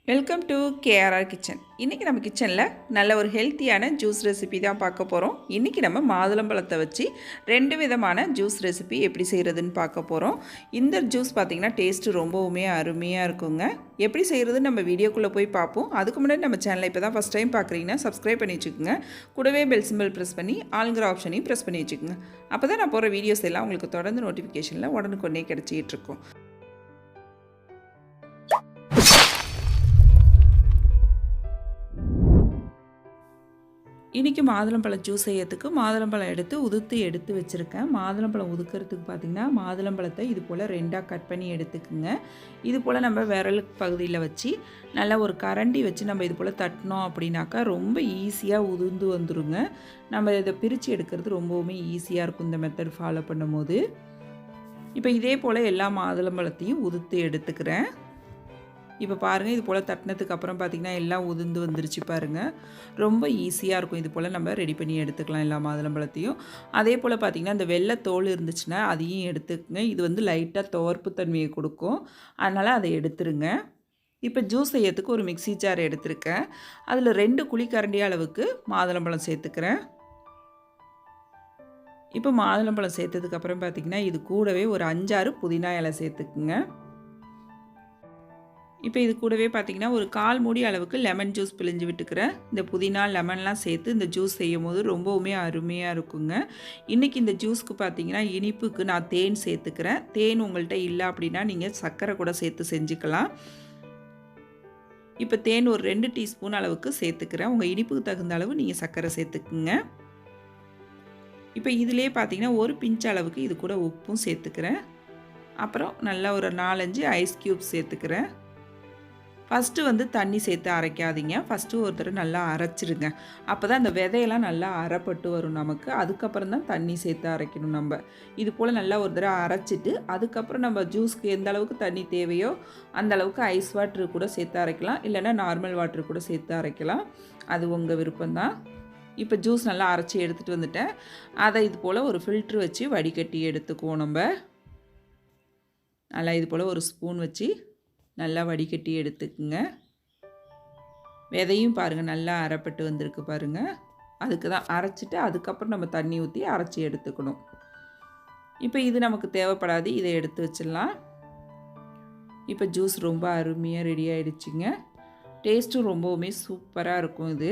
Welcome to KRR kitchen. இன்றைக்கி நம்ம கிச்சனில் நல்ல ஒரு ஹெல்த்தியான ஜூஸ் ரெசிபி தான் பார்க்க போகிறோம். இன்றைக்கி நம்ம மாதுளம்பழத்தை வச்சு 2 விதமான ஜூஸ் ரெசிபி எப்படி செய்கிறதுன்னு பார்க்க போகிறோம். இந்த ஜூஸ் பார்த்திங்கன்னா டேஸ்ட்டு ரொம்பவுமே அருமையாக இருக்குங்க. எப்படி செய்கிறதுன்னு நம்ம வீடியோக்குள்ளே போய் பார்ப்போம். அதுக்கு முன்னாடி நம்ம சேனலை இப்போ தான் ஃபஸ்ட் டைம் பார்க்குறீங்கன்னா சப்ஸ்கிரைப் பண்ணி வச்சுக்கோங்க. கூடவே பெல் சிம்பிள் ப்ரெஸ் பண்ணி ஆளுங்கிற ஆப்ஷனையும் ப்ரெஸ் பண்ணி வச்சுக்கோங்க. அப்போ தான் நான் போகிற வீடியோஸ் எல்லாம் உங்களுக்கு தொடர்ந்து நோட்டிஃபிகேஷனில் உடனுக்குடனே கிடச்சிக்கிட்டு இருக்கும். இன்றைக்கி மாதுளம்பழம் ஜூஸ் செய்யறதுக்கு மாதுளம்பழம் எடுத்து வச்சுருக்கேன். மாதுளம்பழம் உதுக்கிறதுக்கு பார்த்திங்கன்னா மாதுளம்பழத்தை இது போல் 2ஆக கட் பண்ணி எடுத்துக்குங்க. இது போல் நம்ம விரல் பகுதியில் வச்சு நல்லா ஒரு கரண்டி வச்சு நம்ம இது போல் தட்டினோம் அப்படின்னாக்கா ரொம்ப ஈஸியாக உதிர்ந்து வந்துடுங்க. நம்ம இதை பிரித்து எடுக்கிறது ரொம்பவுமே ஈஸியாக இருக்கும் இந்த மெத்தட் ஃபாலோ பண்ணும்போது. இப்போ இதே போல் எல்லா மாதுளம்பழத்தையும் உதுத்து எடுத்துக்கிறேன். இப்போ பாருங்கள், இது போல் தட்டினதுக்கு அப்புறம் பார்த்திங்கன்னா எல்லாம் உதிர்ந்து வந்துருச்சு பாருங்கள். ரொம்ப ஈஸியாக இருக்கும். இது போல் நம்ம ரெடி பண்ணி எடுத்துக்கலாம் எல்லா மாதுளம்பழத்தையும். அதே போல் பார்த்திங்கன்னா இந்த வெள்ளை தோல் இருந்துச்சுன்னா அதையும் எடுத்துக்கங்க. இது வந்து லைட்டாக துவர்ப்பு தன்மையை கொடுக்கும், அதனால் அதை எடுத்துருங்க. இப்போ ஜூஸ் செய்யறதுக்கு ஒரு மிக்ஸி ஜார் எடுத்துருக்கேன். அதில் 2 குழிக்கரண்டி அளவுக்கு மாதுளம்பழம் சேர்த்துக்கிறேன். இப்போ மாதுளம்பழம் சேர்த்ததுக்கப்புறம் பார்த்திங்கன்னா இது கூடவே ஒரு 5-6 புதினா இலை சேர்த்துக்குங்க. இப்போ இது கூடவே பார்த்திங்கன்னா ஒரு 1/4 மூடி அளவுக்கு லெமன் ஜூஸ் பிழிஞ்சு விட்டுக்கிறேன். இந்த புதினா லெமன்லாம் சேர்த்து இந்த ஜூஸ் செய்யும் போது ரொம்பவுமே அருமையாக இருக்குங்க. இன்றைக்கி இந்த ஜூஸ்க்கு பார்த்திங்கன்னா இனிப்புக்கு நான் தேன் சேர்த்துக்கிறேன். தேன் உங்கள்கிட்ட இல்லை அப்படின்னா நீங்கள் சர்க்கரை கூட சேர்த்து செஞ்சுக்கலாம். இப்போ தேன் ஒரு 2 டீஸ்பூன் அளவுக்கு சேர்த்துக்கிறேன். உங்கள் இனிப்புக்கு தகுந்த அளவு நீங்கள் சர்க்கரை சேர்த்துக்குங்க. இப்போ இதிலே பார்த்திங்கன்னா ஒரு பிஞ்ச் அளவுக்கு இது கூட உப்பும் சேர்த்துக்கிறேன். அப்புறம் நல்லா ஒரு 4-5 ஐஸ் க்யூப்ஸ் சேர்த்துக்கிறேன். ஃபஸ்ட்டு வந்து தண்ணி சேர்த்து அரைக்காதீங்க. ஃபஸ்ட்டு ஒரு தடவை நல்லா அரைச்சிருங்க. அப்போ தான் அந்த விதையெல்லாம் நல்லா அரைப்பட்டு வரும் நமக்கு. அதுக்கப்புறம் தான் தண்ணி சேர்த்து அரைக்கணும் நம்ம. இது போல் நல்லா ஒரு தடவை அரைச்சிட்டு அதுக்கப்புறம் நம்ம ஜூஸ்க்கு எந்த அளவுக்கு தண்ணி தேவையோ அந்த அளவுக்கு ஐஸ் வாட்ரு கூட சேர்த்து அரைக்கலாம். இல்லைன்னா நார்மல் வாட்ரு கூட சேர்த்து அரைக்கலாம். அது உங்கள் விருப்பம்தான். இப்போ ஜூஸ் நல்லா அரைச்சி எடுத்துகிட்டு வந்துட்டேன். அதை இது போல் ஒரு ஃபில்ட்ரு வச்சு வடிகட்டி எடுத்துக்குவோம். நம்ம நல்லா இது போல் ஒரு ஸ்பூன் வச்சு நல்லா வடிகட்டி எடுத்துக்குங்க. விதையும் பாருங்கள் நல்லா அரைப்பட்டு வந்திருக்கு பாருங்கள். அதுக்கு தான் அரைச்சிட்டு அதுக்கப்புறம் நம்ம தண்ணி ஊற்றி அரைச்சி எடுத்துக்கணும். இப்போ இது நமக்கு தேவைப்படாது, இதை எடுத்து வச்சிடலாம். இப்போ ஜூஸ் ரொம்ப அருமையாக ரெடி ஆகிடுச்சிங்க. டேஸ்ட்டும் ரொம்பவுமே சூப்பராக இருக்கும் இது.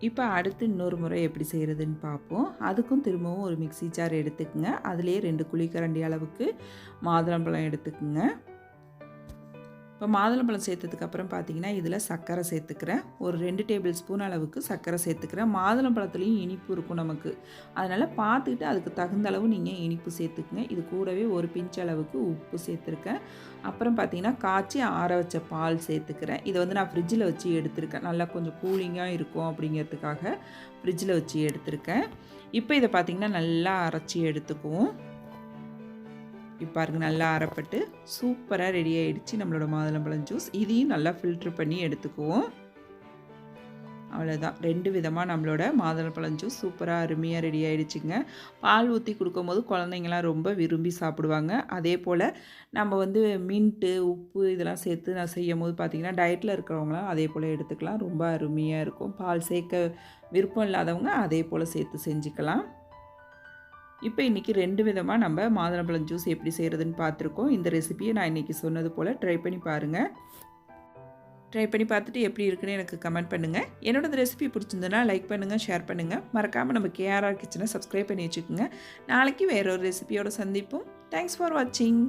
இப்போ அடுத்து இன்னொரு முறை எப்படி செய்கிறதுன்னு பார்ப்போம். அதுக்கும் திரும்பவும் ஒரு மிக்ஸி ஜார் எடுத்துக்குங்க. அதிலே 2 குழிக்கரண்டி அளவுக்கு மாதுளம்பழம் எடுத்துக்குங்க. இப்போ மாதுளம்பழம் சேர்த்ததுக்கப்புறம் பார்த்திங்கன்னா இதில் சர்க்கரை சேர்த்துக்கிறேன். ஒரு 2 டேபிள் ஸ்பூன் அளவுக்கு சர்க்கரை சேர்த்துக்கிறேன். மாதுளம்பழத்துலேயும் இனிப்பு இருக்கும் நமக்கு, அதனால் பார்த்துக்கிட்டு அதுக்கு தகுந்த அளவு நீங்கள் இனிப்பு சேர்த்துக்குங்க. இது கூடவே ஒரு பிஞ்ச் அளவுக்கு உப்பு சேர்த்துருக்கேன். அப்புறம் பார்த்திங்கன்னா காய்ச்சி ஆற வச்ச பால் சேர்த்துக்கிறேன். இதை வந்து நான் ஃப்ரிட்ஜில் வச்சு எடுத்திருக்கேன். நல்லா கொஞ்சம் கூலிங்காக இருக்கும் அப்படிங்கிறதுக்காக ஃப்ரிட்ஜில் வச்சு எடுத்திருக்கேன். இப்போ இதை பார்த்திங்கன்னா நல்லா அரைச்சி எடுத்துக்குவோம். இப்போ பாருங்க நல்லா அரைப்பட்டு சூப்பராக ரெடி ஆகிடுச்சு நம்மளோட மாதுளம்பழம் ஜூஸ். இதையும் நல்லா ஃபில்ட்ரு பண்ணி எடுத்துக்குவோம். அவ்வளோதான், 2 விதமாக நம்மளோட மாதுளம்பழம் ஜூஸ் சூப்பராக அருமையாக ரெடி ஆகிடுச்சிங்க. பால் ஊற்றி கொடுக்கும்போது குழந்தைங்களாம் ரொம்ப விரும்பி சாப்பிடுவாங்க. அதே போல் நம்ம வந்து மின்ட்டு உப்பு இதெல்லாம் சேர்த்து நான் செய்யும் போது பார்த்திங்கன்னா டயட்டில் இருக்கிறவங்களாம் அதே போல் எடுத்துக்கலாம். ரொம்ப அருமையாக இருக்கும். பால் சேர்க்க விருப்பம் இல்லாதவங்க அதே போல் சேர்த்து செஞ்சுக்கலாம். இப்போ இன்றைக்கி 2 விதமாக நம்ம மாதுளம்பழம் ஜூஸ் எப்படி செய்கிறதுன்னு பார்த்துருக்கோம். இந்த ரெசிபியை நான் இன்றைக்கி சொன்னது போல் ட்ரை பண்ணி பாருங்கள். ட்ரை பண்ணி பார்த்துட்டு எப்படி இருக்குன்னு எனக்கு கமெண்ட் பண்ணுங்கள். என்னோட இந்த ரெசிபி பிடிச்சிருந்ததுன்னா லைக் பண்ணுங்கள், ஷேர் பண்ணுங்கள். மறக்காமல் நம்ம கேஆர்ஆர் கிச்சனை சப்ஸ்கிரைப் பண்ணி வச்சுக்கோங்க. நாளைக்கு வேற ஒரு ரெசிபியோட சந்திப்போம். தேங்க்ஸ் ஃபார் வாட்சிங்.